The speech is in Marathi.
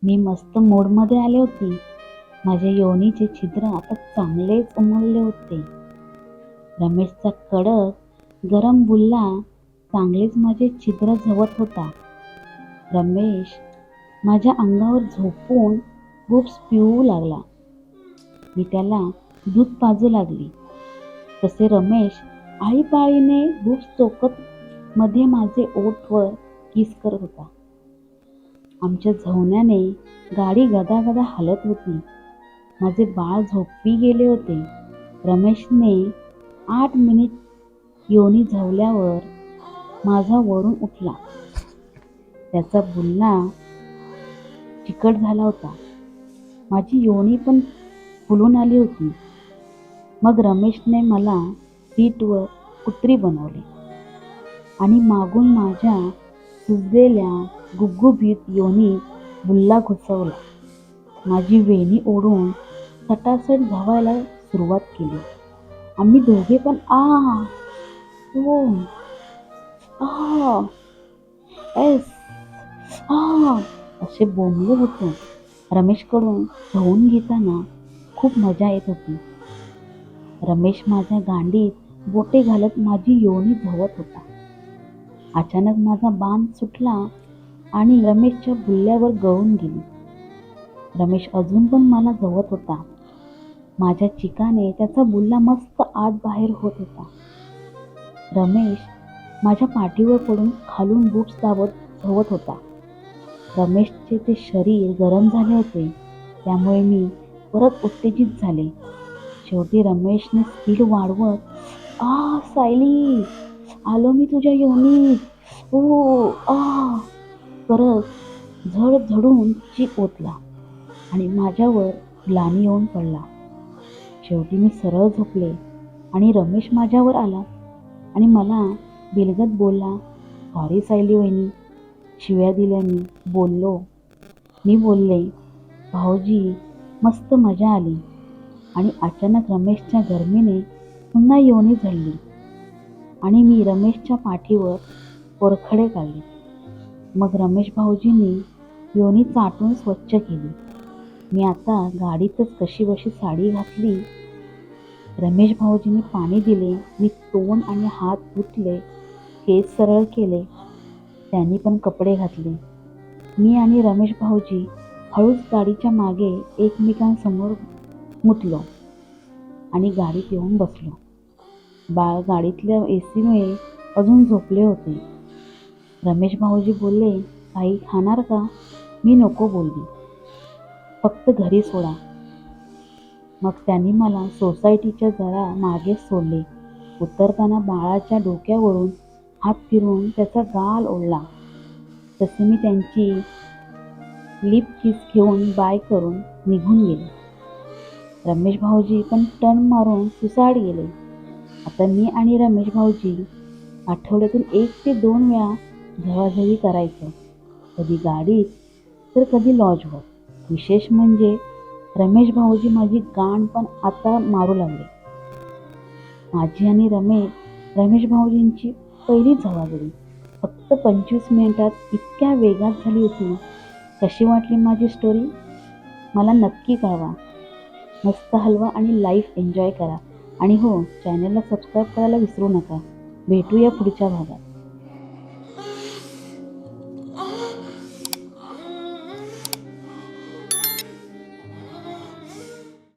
मी मस्त मूडमध्ये आले होते. माझ्या योनीचे छिद्र आता चांगलेच उमलले होते. रमेशचा कडक गरम बुल्ला चांगलेच माझे छिद्र झवत होता. रमेश माझ्या अंगावर झोपून बूब्स पिऊ लागला. मी त्याला दूध पाजू लागली. तसे रमेश आळीपाळीने बूब्स चोखत मध्ये माझे ओठवर किस करत होता. आमच्या झवण्याने गाडी गदागदा हलत होती. माझे बाळ झोपी गेले होते. रमेशने 8 मिनिट योनी झवल्यावर माझा वरून उठला. त्याचा बुल्ला चिकट झाला होता. माझी योनी पण फुलून आली होती. मग रमेशने मला सीटवर कुत्री बनवले आणि मागून माझ्या सुजलेल्या गुबगुबीत योनीत बुल्ला घुसवला. माझी वेणी ओढून सटासट धावायला सुरुवात केली. आम्ही दोघे पण आ ओ आ एस आ असे बोंबले होतो. रमेशकडून धुवून घेताना खूप मजा येत होती. रमेश माझ्या गांडीत बोटे घालत माझी योनी धुवत होता. अचानक माझा बांध सुटला आणि रमेशच्या बुल्ल्यावर गळून गेली. रमेश अजून पण मला धुवत होता. माझ्या चिकाने त्याचा बुल्ला मस्त आत बाहेर होत होता. रमेश माझ्या पाठीवर पडून खालून बूट्स दाबत धुवत होता. रमेशचे ते शरीर गरम झाले होते, त्यामुळे मी परत उत्तेजित झाले. शेवटी रमेशने स्पीड वाढवत आ सायली आलो मी तुझ्या योनीत ओ आ करत झडझडून चीक ओतला आणि माझ्यावर ग्लानी येऊन पडला. शेवटी मी सरळ झोपले आणि रमेश माझ्यावर आला आणि मला बिलगत बोलला, सॉरी सायली वहिनी. शिव्या दिल्या मी बोलले, भाऊजी मस्त मजा आली. आणि अचानक रमेशच्या गरमीने पुन्हा योनी झडली आणि मी रमेशच्या पाठीवर पोरखडे काढले. मग रमेश भाऊजींनी योनी चाटून स्वच्छ केली. मी आता गाडीतच कशीबशी साडी घातली. रमेश भाऊजींनी पाणी दिले. मी तोंड आणि हात धुतले, केस सरळ केले. त्यांनी पण कपडे घातले. मी आणि रमेश भाऊजी हळूच गाडीच्या मागे एकमेकांसमोर मुतलो आणि गाडीत येऊन बसलो. बाळ गाडीतल्या एसीमुळे अजून झोपले होते. रमेश भाऊजी बोलले, काही खाणार का? मी नको बोलली, फक्त घरी सोडा. मग त्यांनी मला सोसायटीच्या जरा मागे सोडले. उतरताना बाळाच्या डोक्यावरून हात फिरवून त्याचा गाल ओढला. तसे मी त्यांची लिप किस घेऊन बाय करून निघून गेले. रमेश भाऊजी पण टर्न मारून सुसाट गेले. आता मी आणि रमेश भाऊजी आठवड्यातून 1 ते 2 वेळा झवाझवी करायचो, कधी गाडीत तर कधी लॉजवर. विशेष म्हणजे रमेश भाऊजी माझी गाण पण आता मारू लागले. माझी आणि रमेश भाऊजींची पहिली झवाझवी फक्त 25 मिनिटात इतक्या वेगात झाली होती. कशी वाटली माझी स्टोरी मला नक्की कळवा. मस्त हलवा आणि लाईफ एन्जॉय करा. आणि हो, चॅनलला सबस्क्राईब करायला विसरू नका. भेटूया पुढच्या भागात.